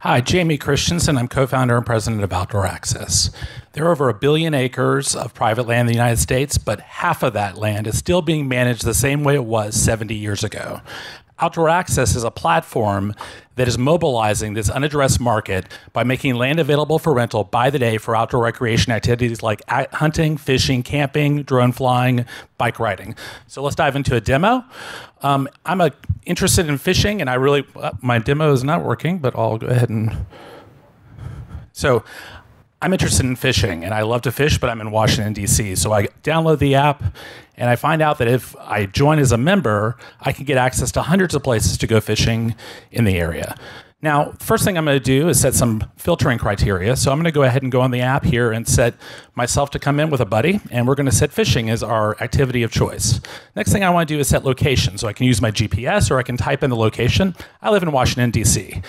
Hi, Jamie Christensen. I'm co-founder and president of Outdoor Access. There are over 1 billion acres of private land in the United States, but half of that land is still being managed the same way it was 70 years ago. Outdoor Access is a platform that is mobilizing this unaddressed market by making land available for rental by the day for outdoor recreation activities like hunting, fishing, camping, drone flying, bike riding. So let's dive into a demo. I'm interested in fishing, and my demo is not working, but I'll go ahead and... So I'm interested in fishing, and I love to fish, but I'm in Washington, D.C. So I download the app, and I find out that if I join as a member, I can get access to hundreds of places to go fishing in the area. Now, first thing I'm going to do is set some filtering criteria. So I'm going to go ahead and go on the app here and set myself to come in with a buddy, and we're going to set fishing as our activity of choice. Next thing I want to do is set location. So I can use my GPS or I can type in the location. I live in Washington, D.C.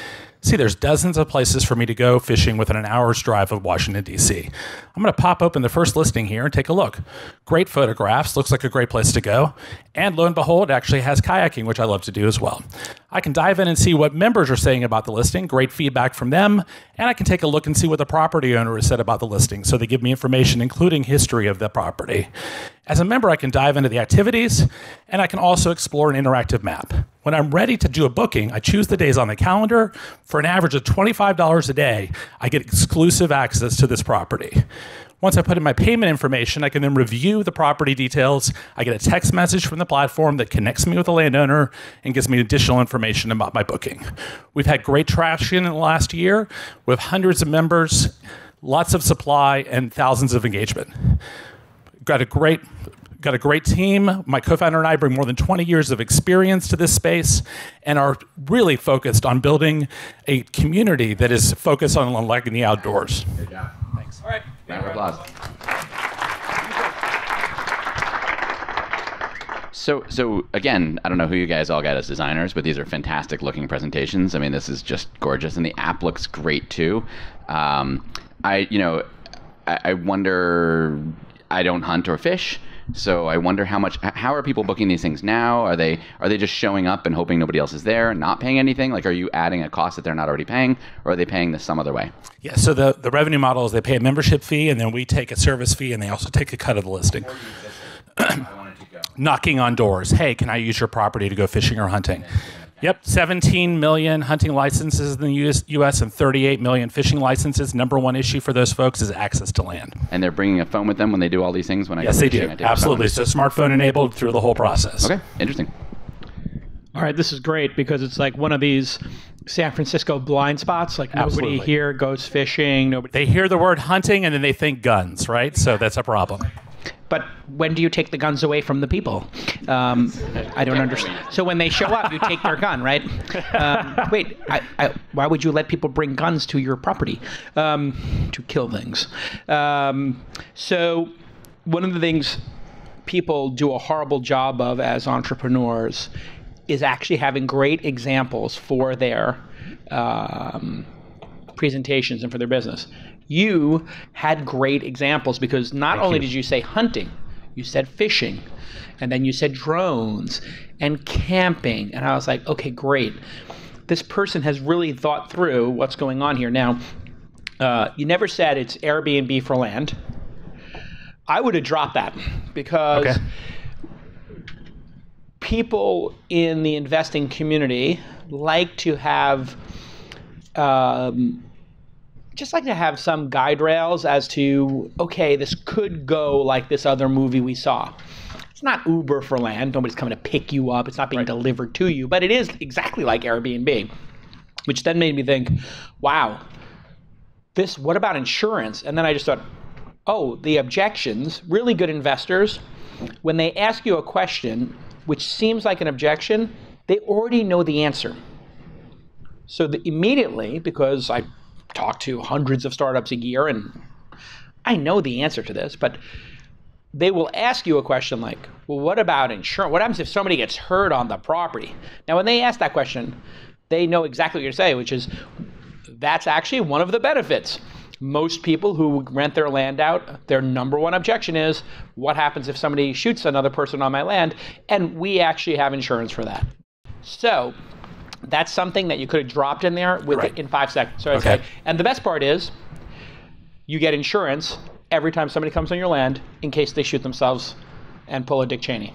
See, there's dozens of places for me to go fishing within an hour's drive of Washington, D.C. I'm going to pop open the first listing here and take a look. Great photographs, looks like a great place to go. And lo and behold, it actually has kayaking, which I love to do as well. I can dive in and see what members are saying about the listing, great feedback from them, and I can take a look and see what the property owner has said about the listing. So they give me information, including history of the property. As a member, I can dive into the activities, and I can also explore an interactive map. When I'm ready to do a booking, I choose the days on the calendar. For an average of $25 a day, I get exclusive access to this property. Once I put in my payment information, I can then review the property details. I get a text message from the platform that connects me with the landowner and gives me additional information about my booking. We've had great traction in the last year with hundreds of members, lots of supply, and thousands of engagement. Got a great team. My co-founder and I bring more than 20 years of experience to this space and are really focused on building a community that is focused on liking the outdoors. Good job. Thanks. All right. Round of applause. So again, I don't know who you guys all got as designers, but these are fantastic looking presentations. I mean, this is just gorgeous, and the app looks great too. I wonder. I don't hunt or fish, so I wonder how are people booking these things now? Are they just showing up and hoping nobody else is there and not paying anything? Like, are you adding a cost that they're not already paying, or are they paying this some other way? Yeah, so the revenue model is they pay a membership fee, and then we take a service fee, and they also take a cut of the listing. Knocking on doors. Hey, can I use your property to go fishing or hunting? Yep, 17 million hunting licenses in the U.S. and 38 million fishing licenses. Number one issue for those folks is access to land. And they're bringing a phone with them when they do all these things? Yes, they do. Absolutely. So smartphone enabled through the whole process. Okay, interesting. All right, this is great because it's like one of these San Francisco blind spots. Like Absolutely. Nobody here goes fishing. They hear the word hunting and then they think guns, right? So that's a problem. But when do you take the guns away from the people? I don't understand. So when they show up, you take their gun, right? Wait, why would you let people bring guns to your property to kill things? So one of the things people do a horrible job of as entrepreneurs is actually having great examples for their presentations and for their business. You had great examples because not only did you say hunting, you said fishing, and then you said drones and camping. And I was like, okay, great. This person has really thought through what's going on here. Now, you never said it's Airbnb for land. I would have dropped that because people in the investing community like to have some guide rails as to, okay, this could go like this other movie we saw. It's not Uber for land. Nobody's coming to pick you up. It's not being delivered to you, but it is exactly like Airbnb, which then made me think, wow, what about insurance? And then I just thought, oh, the objections, really good investors, when they ask you a question, which seems like an objection, they already know the answer. So immediately, because I talk to hundreds of startups a year and I know the answer to this, but they will ask you a question like, well, what about insurance? What happens if somebody gets hurt on the property? Now, when they ask that question, they know exactly what you're saying, which is that's actually one of the benefits. Most people who rent their land out, their number one objection is, what happens if somebody shoots another person on my land? And we actually have insurance for that. So That's something that you could have dropped in there in 5 seconds. So Okay. And the best part is you get insurance every time somebody comes on your land in case they shoot themselves and pull a Dick Cheney.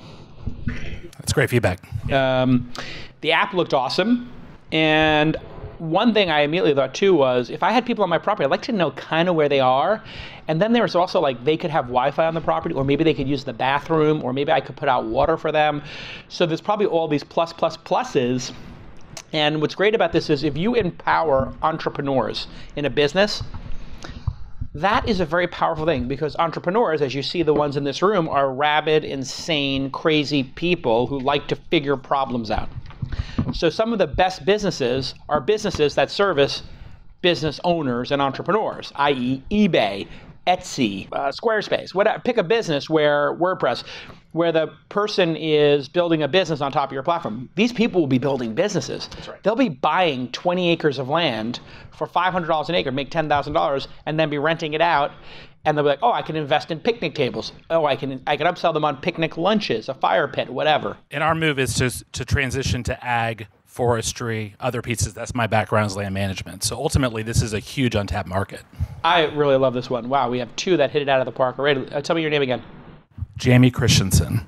That's great feedback. The app looked awesome. And one thing I immediately thought too was, if I had people on my property, I'd like to know kind of where they are. And then there was also like, they could have Wi-Fi on the property, or maybe they could use the bathroom, or maybe I could put out water for them. So there's probably all these pluses. And what's great about this is if you empower entrepreneurs in a business, that is a very powerful thing, because entrepreneurs, as you see the ones in this room, are rabid, insane, crazy people who like to figure problems out. So some of the best businesses are businesses that service business owners and entrepreneurs, i.e. eBay, Etsy, Squarespace, whatever. Pick a business where WordPress, where the person is building a business on top of your platform. These people will be building businesses. That's right. They'll be buying 20 acres of land for $500 an acre, make $10,000, and then be renting it out. And they'll be like, oh, I can invest in picnic tables. Oh, I can upsell them on picnic lunches, a fire pit, whatever. And our move is to transition to ag, forestry, other pieces. That's my background is land management. So ultimately, this is a huge untapped market. I really love this one. Wow, we have two that hit it out of the park already. Tell me your name again. Jamie Christensen.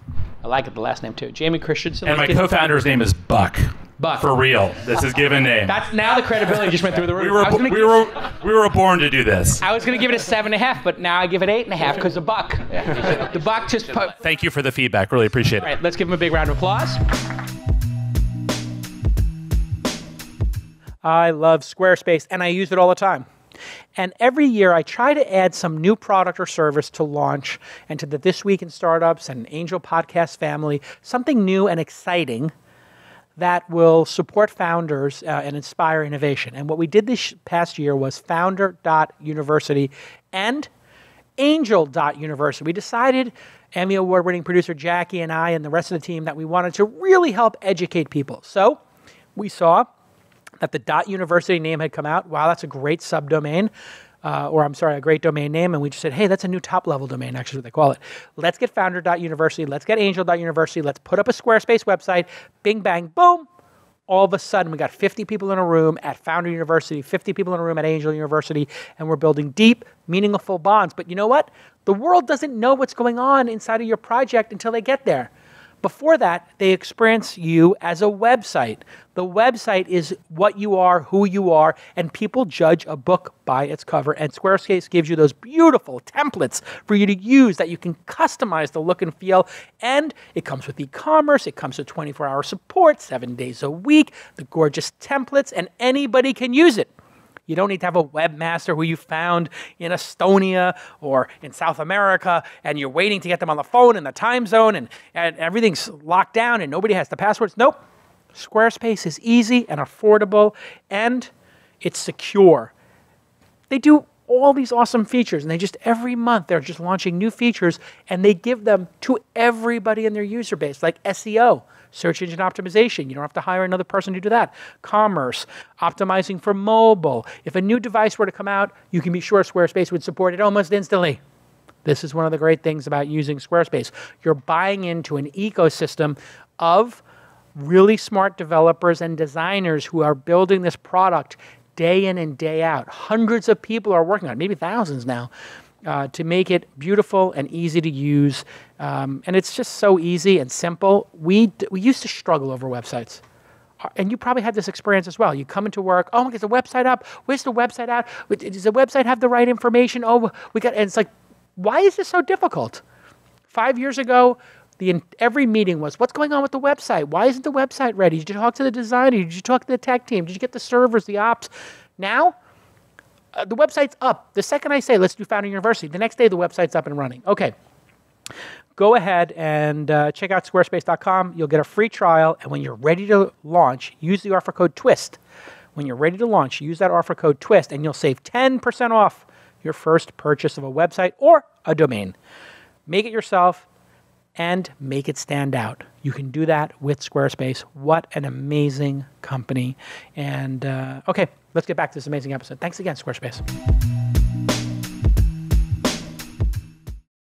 I like it, the last name too. Jamie Christensen. And my co-founder's name is Buck. Buck. For real. This is given name. That's now the credibility just went through the roof. We were born to do this. I was going to give it a 7.5, but now I give it 8.5 because of Buck. The Buck just... Thank you for the feedback. Really appreciate it. All right, let's give him a big round of applause. I love Squarespace, and I use it all the time. And every year I try to add some new product or service to launch and to the This Week in Startups and Angel Podcast family, something new and exciting that will support founders and inspire innovation. And what we did this past year was Founder.University and Angel.University. We decided, Emmy Award-winning producer Jackie and I and the rest of the team, that we wanted to really help educate people. So we saw that the .university name had come out. Wow, that's a great subdomain. A great domain name. And we just said, hey, that's a new top-level domain, actually what they call it. Let's get Founder.University. Let's get Angel.University. Let's put up a Squarespace website. Bing, bang, boom. All of a sudden, we got 50 people in a room at Founder.University, 50 people in a room at Angel University, and we're building deep, meaningful bonds. But you know what? The world doesn't know what's going on inside of your project until they get there. Before that, they experience you as a website. The website is what you are, who you are, and people judge a book by its cover. And Squarespace gives you those beautiful templates for you to use that you can customize the look and feel. And it comes with e-commerce. It comes with 24-hour support, 7 days a week, the gorgeous templates, and anybody can use it. You don't need to have a webmaster who you found in Estonia or in South America, and you're waiting to get them on the phone in the time zone, and everything's locked down and nobody has the passwords. Nope. Squarespace is easy and affordable, and it's secure. They do all these awesome features, and every month they're just launching new features, and they give them to everybody in their user base, like SEO. Search engine optimization. You don't have to hire another person to do that. Commerce, optimizing for mobile. If a new device were to come out, you can be sure Squarespace would support it almost instantly. This is one of the great things about using Squarespace. You're buying into an ecosystem of really smart developers and designers who are building this product day in and day out. Hundreds of people are working on it, maybe thousands now, to make it beautiful and easy to use. And it's just so easy and simple. We used to struggle over websites. And you probably had this experience as well. You come into work, oh, is the website up? Where's the website at? Does the website have the right information? Oh, and it's like, why is this so difficult? 5 years ago, every meeting was, what's going on with the website? Why isn't the website ready? Did you talk to the designer? Did you talk to the tech team? Did you get the servers, the ops? Now, the website's up. The second I say, let's do Founder.University, the next day the website's up and running. Okay. Go ahead and check out squarespace.com. You'll get a free trial. And when you're ready to launch, use the offer code TWIST. When you're ready to launch, use that offer code TWIST, and you'll save 10% off your first purchase of a website or a domain. Make it yourself and make it stand out. You can do that with Squarespace. What an amazing company. And okay, let's get back to this amazing episode. Thanks again, Squarespace.